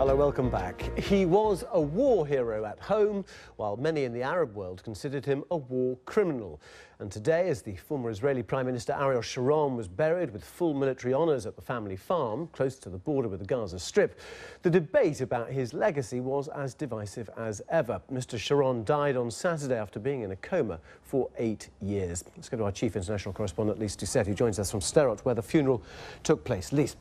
Hello, welcome back. He was a war hero at home, while many in the Arab world considered him a war criminal. And today, as the former Israeli Prime Minister Ariel Sharon was buried with full military honours at the family farm, close to the border with the Gaza Strip, the debate about his legacy was as divisive as ever. Mr. Sharon died on Saturday after being in a coma for 8 years. Let's go to our chief international correspondent, Lise Doucette, who joins us from Sderot, where the funeral took place. Lise.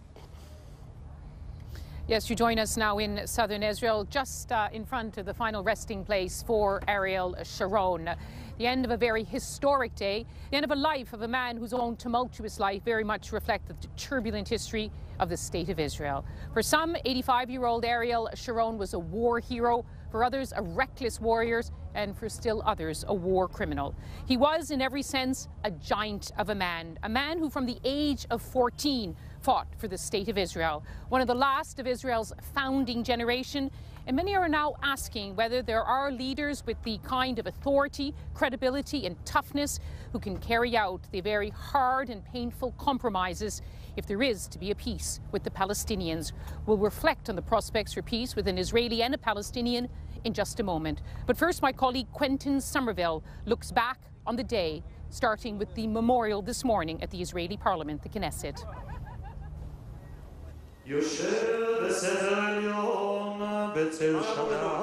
Yes, you join us now in southern Israel, just in front of the final resting place for Ariel Sharon. The end of a very historic day, the end of a life of a man whose own tumultuous life very much reflected the turbulent history of the state of Israel. For some, 85-year-old Ariel Sharon was a war hero. For others, a reckless warrior, and for still others, a war criminal. He was, in every sense, a giant of a man who from the age of 14 fought for the state of Israel, one of the last of Israel's founding generation. And many are now asking whether there are leaders with the kind of authority, credibility and toughness who can carry out the very hard and painful compromises if there is to be a peace with the Palestinians. We'll reflect on the prospects for peace with an Israeli and a Palestinian in just a moment. But first, my colleague Quentin Somerville looks back on the day, starting with the memorial this morning at the Israeli Parliament, the Knesset.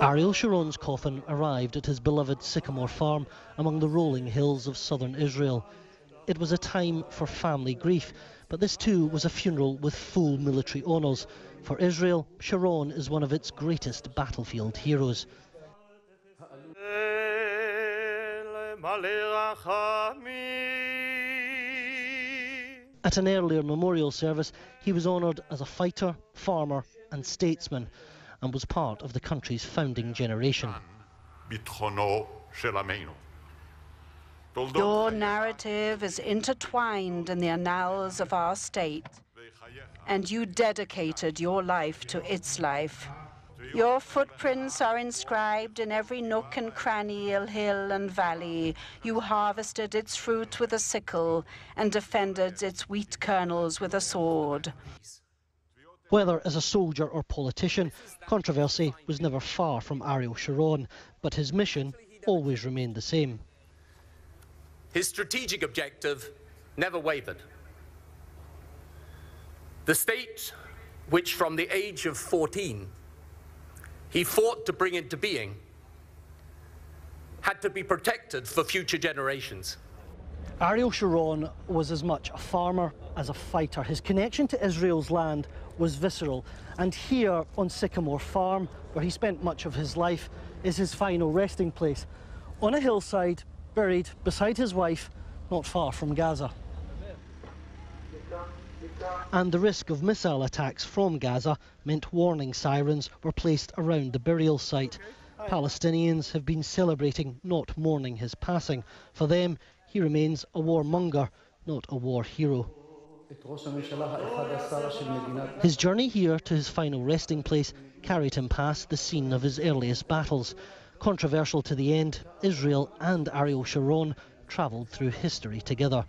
Ariel Sharon's coffin arrived at his beloved Sycamore farm among the rolling hills of southern Israel. It was a time for family grief, but this too was a funeral with full military honours. For Israel, Sharon is one of its greatest battlefield heroes. At an earlier memorial service, he was honoured as a fighter, farmer and statesman, and was part of the country's founding generation. Your narrative is intertwined in the annals of our state, and you dedicated your life to its life. Your footprints are inscribed in every nook and cranny, hill and valley. You harvested its fruit with a sickle and defended its wheat kernels with a sword. Whether as a soldier or politician, controversy was never far from Ariel Sharon, but his mission always remained the same. His strategic objective never wavered. The state, which from the age of 14 he fought to bring into being, had to be protected for future generations. Ariel Sharon was as much a farmer as a fighter. His connection to Israel's land was visceral, and here on Sycamore Farm, where he spent much of his life, is his final resting place, on a hillside, buried beside his wife, not far from Gaza. And the risk of missile attacks from Gaza meant warning sirens were placed around the burial site. Palestinians have been celebrating, not mourning his passing. For them, he remains a warmonger, not a war hero. His journey here to his final resting place carried him past the scene of his earliest battles. Controversial to the end, Israel and Ariel Sharon travelled through history together.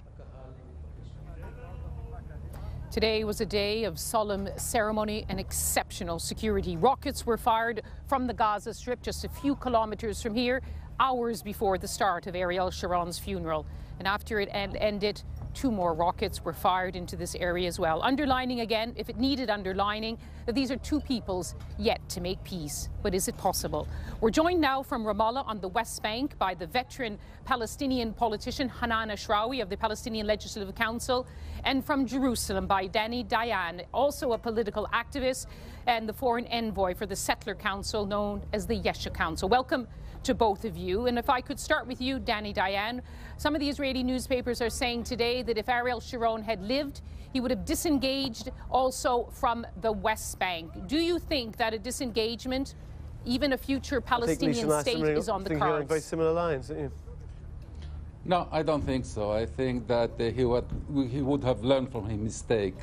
Today was a day of solemn ceremony and exceptional security. Rockets were fired from the Gaza Strip just a few kilometres from here, hours before the start of Ariel Sharon's funeral. And after it ended, 2 more rockets were fired into this area as well, underlining again, if it needed underlining, that these are 2 peoples yet to make peace. But is it possible? We're joined now from Ramallah on the West Bank by the veteran Palestinian politician Hanan Ashrawi of the Palestinian Legislative Council, and from Jerusalem by Dani, Dayan, also a political activist and the foreign envoy for the Settler Council known as the Yesha Council. Welcome to both of you. And if I could start with you, Dani, Dayan, some of the Israeli newspapers are saying today that if Ariel Sharon had lived, he would have disengaged also from the West Bank. Do you think that a disengagement, even a future Palestinian state, is on the cards? You're on very similar lines, don't you? No, I don't think so. I think that he would have learned from his mistake.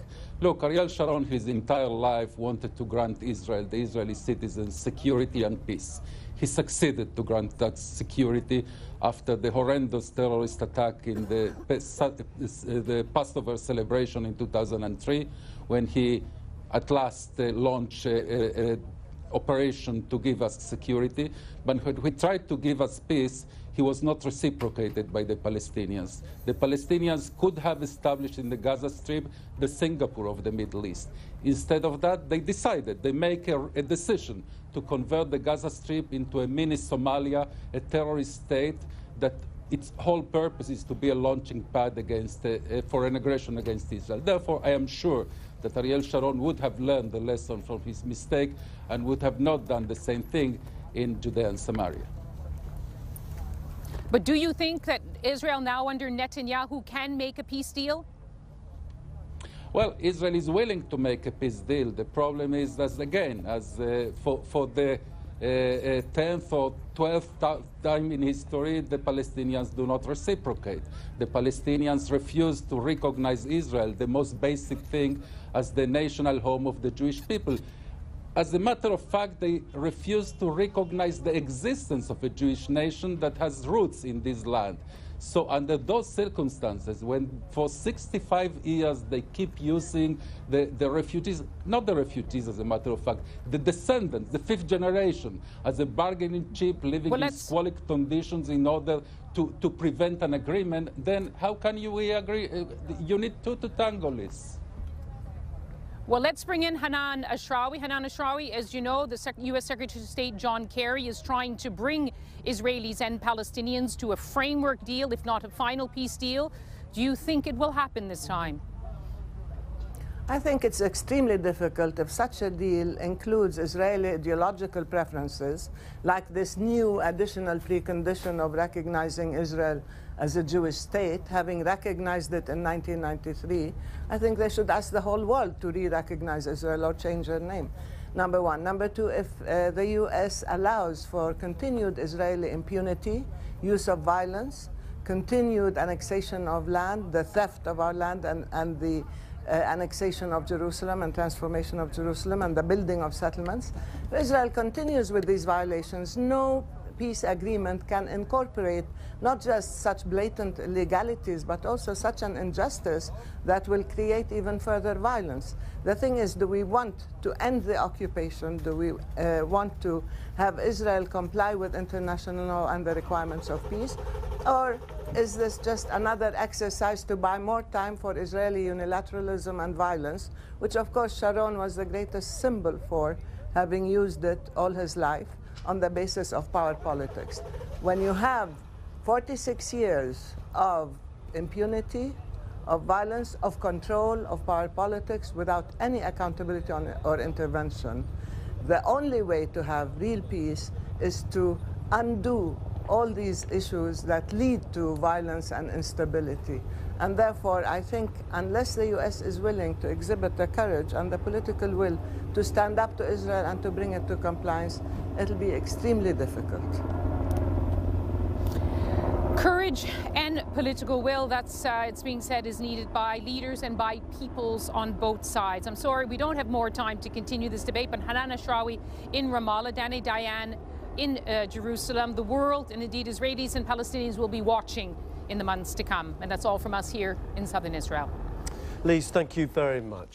Look, Ariel Sharon, his entire life, wanted to grant Israel, the Israeli citizens, security and peace. He succeeded to grant that security after the horrendous terrorist attack in the Passover celebration in 2003, when he at last launched operation to give us security, but when he tried to give us peace, he was not reciprocated by the Palestinians. The Palestinians could have established in the Gaza Strip the Singapore of the Middle East. Instead of that, they make a decision to convert the Gaza Strip into a mini Somalia, a terrorist state that its whole purpose is to be a launching pad for an aggression against Israel. Therefore, I am sure that Ariel Sharon would have learned the lesson from his mistake and would have not done the same thing in Judea and Samaria. But do you think that Israel now under Netanyahu can make a peace deal? Well, Israel is willing to make a peace deal. The problem is that, again, for the 10th or 12th time in history, the Palestinians do not reciprocate. The Palestinians refuse to recognize Israel, the most basic thing, as the national home of the Jewish people. As a matter of fact, they refuse to recognize the existence of a Jewish nation that has roots in this land. So under those circumstances, when for 65 years they keep using the refugees, not the refugees as a matter of fact, the descendants, the fifth generation, as a bargaining chip, living in squalid conditions in order to prevent an agreement, then how can we agree? You need two to tango this. Well, let's bring in Hanan Ashrawi. Hanan Ashrawi, as you know, the U.S. Secretary of State John Kerry is trying to bring Israelis and Palestinians to a framework deal, if not a final peace deal. Do you think it will happen this time? I think it's extremely difficult if such a deal includes Israeli ideological preferences, like this new additional precondition of recognizing Israel as a Jewish state, having recognized it in 1993. I think they should ask the whole world to re-recognize Israel or change their name, number one. Number two, if the U.S. allows for continued Israeli impunity, use of violence, continued annexation of land, the theft of our land, and the annexation of Jerusalem and transformation of Jerusalem and the building of settlements. If Israel continues with these violations, no peace agreement can incorporate not just such blatant illegalities, but also such an injustice that will create even further violence. The thing is, do we want to end the occupation? Do we want to have Israel comply with international law and the requirements of peace? Or is this just another exercise to buy more time for Israeli unilateralism and violence, which of course Sharon was the greatest symbol for, having used it all his life on the basis of power politics. When you have 46 years of impunity, of violence, of control, of power politics without any accountability or intervention, the only way to have real peace is to undo all these issues that lead to violence and instability. And therefore, I think unless the U.S. is willing to exhibit the courage and the political will to stand up to Israel and to bring it to compliance, it'll be extremely difficult. Courage and political will, that's it's being said, is needed by leaders and by peoples on both sides. I'm sorry, we don't have more time to continue this debate, but Hanan Ashrawi in Ramallah, Dani, Dayan in Jerusalem. The world, and indeed Israelis and Palestinians, will be watching in the months to come. And that's all from us here in southern Israel. Lise, thank you very much.